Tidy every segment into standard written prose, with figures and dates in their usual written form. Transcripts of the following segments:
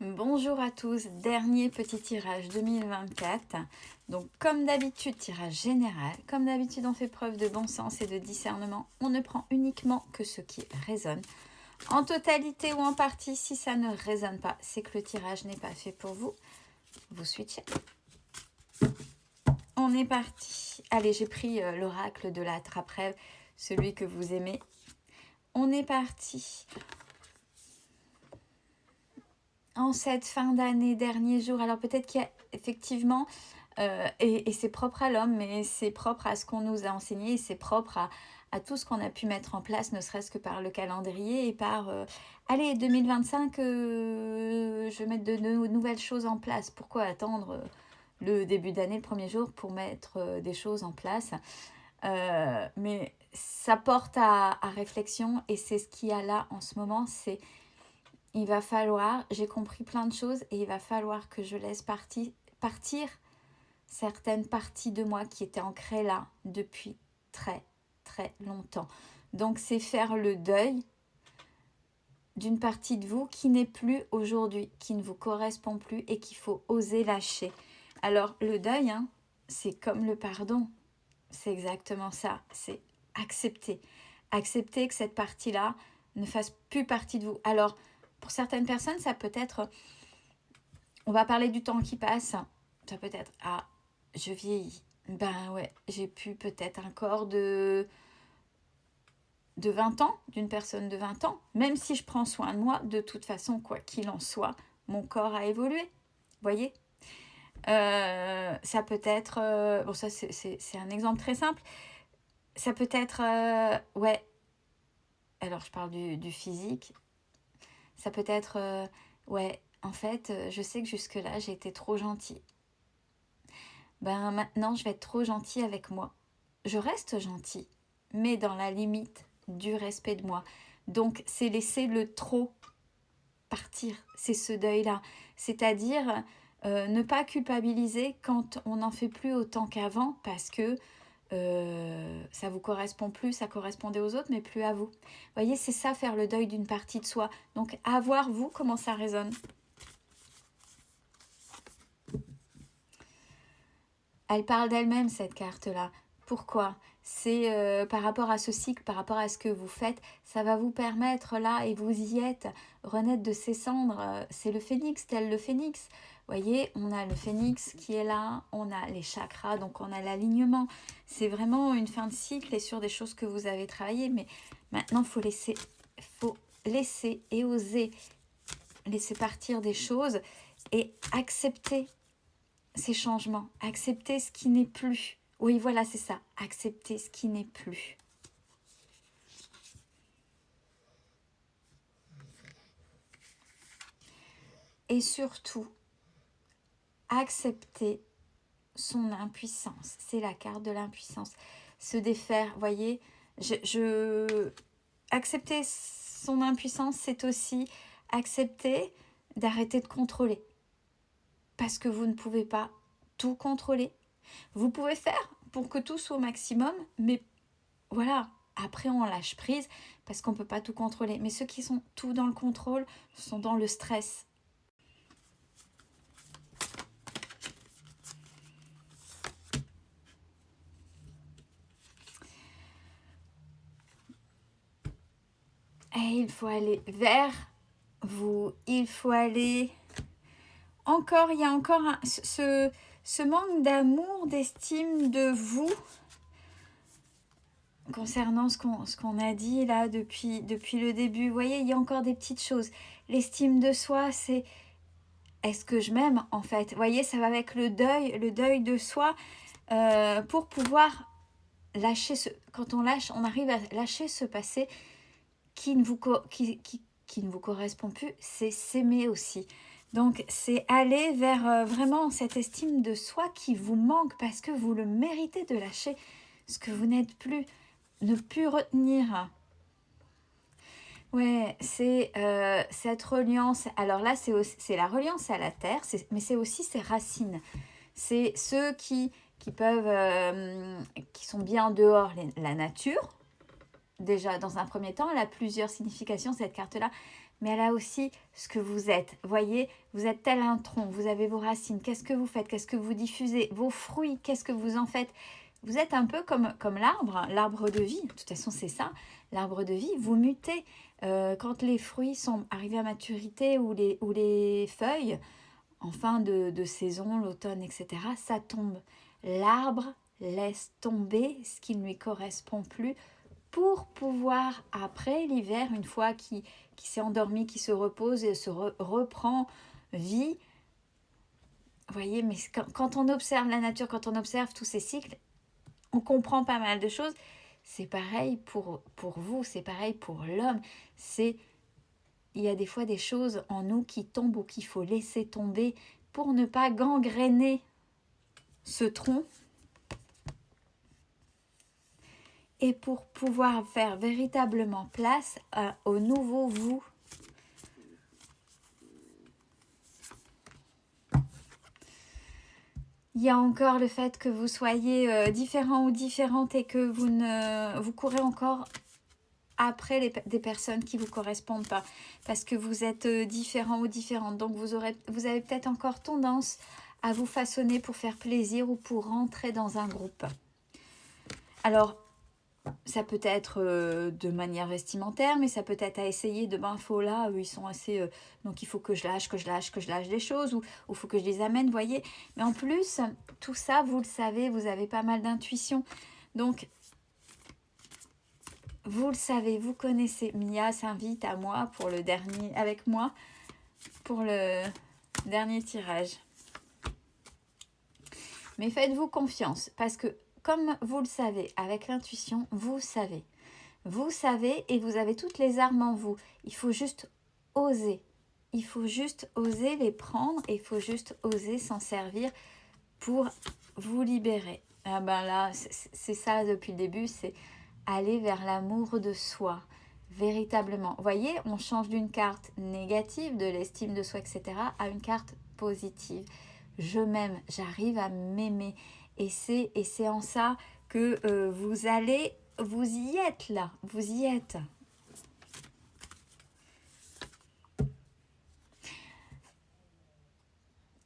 Bonjour à tous, dernier petit tirage 2024. Donc comme d'habitude, tirage général. Comme d'habitude, on fait preuve de bon sens et de discernement. On ne prend uniquement que ce qui résonne. En totalité ou en partie, si ça ne résonne pas, c'est que le tirage n'est pas fait pour vous. Vous switchez. On est parti. Allez, j'ai pris l'oracle de la trappe-rêve, celui que vous aimez. On est parti. En cette fin d'année, dernier jour, alors peut-être qu'il y a effectivement, et c'est propre à l'homme, mais c'est propre à ce qu'on nous a enseigné, et c'est propre à tout ce qu'on a pu mettre en place, ne serait-ce que par le calendrier et par, allez, 2025, je vais mettre de nouvelles choses en place. Pourquoi attendre le début d'année, le premier jour, pour mettre des choses en place mais ça porte à réflexion, et c'est ce qu'il y a là en ce moment, c'est... Il va falloir, j'ai compris plein de choses, et il va falloir que je laisse partir certaines parties de moi qui étaient ancrées là depuis très très longtemps. Donc c'est faire le deuil d'une partie de vous qui n'est plus aujourd'hui, qui ne vous correspond plus et qu'il faut oser lâcher. Alors le deuil, hein, c'est comme le pardon, c'est exactement ça, c'est accepter. Accepter que cette partie-là ne fasse plus partie de vous. Alors, pour certaines personnes, ça peut être, on va parler du temps qui passe, ça peut être, ah, je vieillis, ben ouais, j'ai plus peut-être un corps de 20 ans, d'une personne de 20 ans, même si je prends soin de moi, de toute façon, quoi qu'il en soit, mon corps a évolué, voyez. Ça peut être, bon ça c'est un exemple très simple, ça peut être, ouais, alors je parle du physique, ça peut être, ouais, en fait, je sais que jusque-là, j'ai été trop gentille. Ben maintenant, je vais être trop gentille avec moi. Je reste gentille, mais dans la limite du respect de moi. Donc, c'est laisser le trop partir, c'est ce deuil-là. C'est-à-dire ne pas culpabiliser quand on n'en fait plus autant qu'avant, parce que ça vous correspond plus, ça correspondait aux autres, mais plus à vous. Vous voyez, c'est ça, faire le deuil d'une partie de soi. Donc, à voir, vous, comment ça résonne. Elle parle d'elle-même, cette carte-là. Pourquoi? C'est par rapport à ce cycle, par rapport à ce que vous faites, ça va vous permettre là, et vous y êtes, renaître de ses cendres. C'est le phénix, tel le phénix. Vous voyez, on a le phénix qui est là, on a les chakras, donc on a l'alignement. C'est vraiment une fin de cycle et sur des choses que vous avez travaillées. Mais maintenant, faut laisser et oser laisser partir des choses et accepter ces changements, accepter ce qui n'est plus. Oui, voilà, c'est ça, accepter ce qui n'est plus. Et surtout, accepter son impuissance. C'est la carte de l'impuissance. Se défaire, voyez, accepter son impuissance, c'est aussi accepter d'arrêter de contrôler. Parce que vous ne pouvez pas tout contrôler. Vous pouvez faire pour que tout soit au maximum, mais voilà, après on lâche prise parce qu'on ne peut pas tout contrôler. Mais ceux qui sont tout dans le contrôle sont dans le stress. Et il faut aller vers vous, il faut aller... Encore, il y a encore ce manque d'amour, d'estime de vous, concernant ce qu'on a dit là depuis le début. Vous voyez, il y a encore des petites choses. L'estime de soi, c'est... Est-ce que je m'aime en fait? Vous voyez, ça va avec le deuil de soi, pour pouvoir lâcher quand on lâche, on arrive à lâcher ce passé qui ne vous correspond plus, c'est s'aimer aussi. Donc c'est aller vers vraiment cette estime de soi qui vous manque parce que vous le méritez de lâcher ce que vous n'êtes plus, ne plus retenir. Ouais, c'est cette reliance. Alors là, c'est la reliance à la terre, mais c'est aussi ses racines. C'est ceux qui peuvent, qui sont bien dehors, la nature. Déjà, dans un premier temps, elle a plusieurs significations, cette carte-là. mais elle a aussi ce que vous êtes. Voyez, vous êtes tel un tronc, vous avez vos racines. Qu'est-ce que vous faites? Qu'est-ce que vous diffusez? Vos fruits, qu'est-ce que vous en faites? Vous êtes un peu comme l'arbre, l'arbre de vie. De toute façon, c'est ça, l'arbre de vie. Vous mutez. Quand les fruits sont arrivés à maturité ou les feuilles, en fin de saison, l'automne, etc., ça tombe. L'arbre laisse tomber ce qui ne lui correspond plus pour pouvoir, après l'hiver, une fois qu'il s'est endormi, qu'il se repose et reprend vie. Vous voyez, mais quand on observe la nature, quand on observe tous ces cycles, on comprend pas mal de choses. C'est pareil pour vous, c'est pareil pour l'homme. Il y a des fois des choses en nous qui tombent ou qu'il faut laisser tomber pour ne pas gangréner ce tronc et pour pouvoir faire véritablement place au nouveau vous. Il y a encore le fait que vous soyez différent ou différente et que vous courez encore après des personnes qui ne vous correspondent pas parce que vous êtes différent ou différente. Donc vous avez peut-être encore tendance à vous façonner pour faire plaisir ou pour rentrer dans un groupe. Alors, ça peut être de manière vestimentaire, mais ça peut être à essayer de là, ils sont assez... donc il faut que je lâche des choses, ou il faut que je les amène, vous voyez. Mais en plus, tout ça, vous le savez, vous avez pas mal d'intuition. Donc, vous le savez, vous connaissez. Mia s'invite à moi avec moi pour le dernier tirage. Mais faites-vous confiance, parce que comme vous le savez, avec l'intuition, vous savez. Vous savez et vous avez toutes les armes en vous. Il faut juste oser. Il faut juste oser les prendre et il faut juste oser s'en servir pour vous libérer. Ah ben là, c'est ça depuis le début, c'est aller vers l'amour de soi, véritablement. Vous voyez, on change d'une carte négative, de l'estime de soi, etc., à une carte positive. Je m'aime, j'arrive à m'aimer. Et c'est en ça que vous y êtes là, vous y êtes.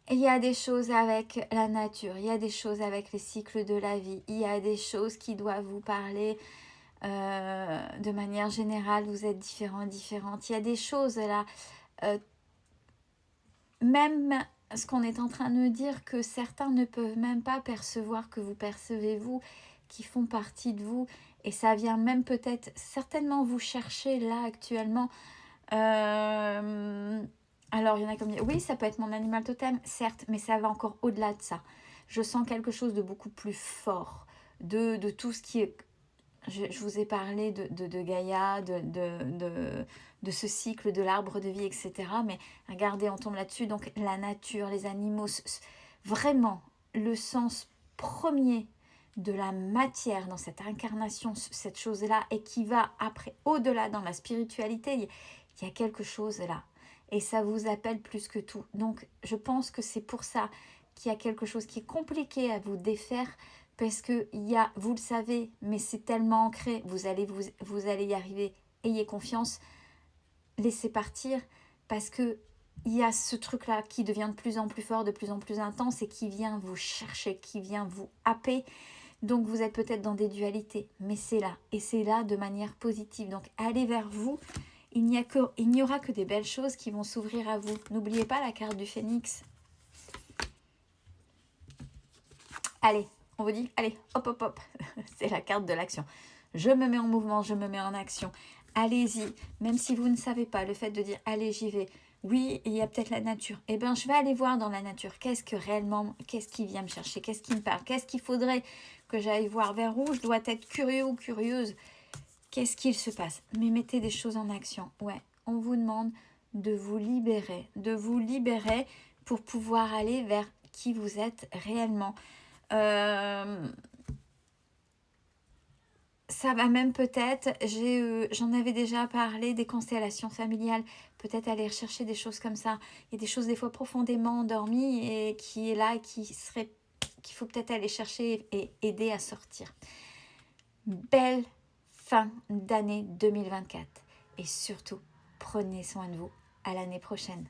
Il y a des choses avec la nature, il y a des choses avec les cycles de la vie, il y a des choses qui doivent vous parler de manière générale, vous êtes différentes. Il y a des choses là, même ce qu'on est en train de dire, que certains ne peuvent même pas percevoir que vous percevez vous, qui font partie de vous, et ça vient même peut-être certainement vous chercher là actuellement. Alors il y en a comme oui, ça peut être mon animal totem, certes, mais ça va encore au-delà de ça. Je sens quelque chose de beaucoup plus fort, de tout ce qui est... Je vous ai parlé de Gaïa, de ce cycle de l'arbre de vie, etc. Mais regardez, on tombe là-dessus. Donc la nature, les animaux, vraiment le sens premier de la matière dans cette incarnation, cette chose-là, et qui va après, au-delà dans la spiritualité, il y a quelque chose là. Et ça vous appelle plus que tout. Donc je pense que c'est pour ça qu'il y a quelque chose qui est compliqué à vous défaire, parce que vous le savez, mais c'est tellement ancré, vous allez y arriver, ayez confiance, laissez partir, parce que il y a ce truc-là qui devient de plus en plus fort, de plus en plus intense, et qui vient vous chercher, qui vient vous happer. Donc vous êtes peut-être dans des dualités, mais c'est là, et c'est là de manière positive. Donc allez vers vous, il n'y aura que des belles choses qui vont s'ouvrir à vous. N'oubliez pas la carte du phénix. Allez, on vous dit, allez, hop, hop, hop, c'est la carte de l'action. Je me mets en mouvement, je me mets en action. Allez-y, même si vous ne savez pas, le fait de dire, allez, j'y vais. Oui, il y a peut-être la nature. Eh bien, je vais aller voir dans la nature. Qu'est-ce qui vient me chercher? Qu'est-ce qui me parle? Qu'est-ce qu'il faudrait que j'aille voir? Vers où je dois être curieux ou curieuse? Qu'est-ce qu'il se passe? Mais mettez des choses en action. Ouais, on vous demande de vous libérer pour pouvoir aller vers qui vous êtes réellement. Ça va même peut-être, j'en avais déjà parlé, des constellations familiales, peut-être aller rechercher des choses comme ça. Il y a des choses des fois profondément endormies et qui est là, qu'il faut peut-être aller chercher et aider à sortir. Belle fin d'année 2024 et surtout, prenez soin de vous. À l'année prochaine.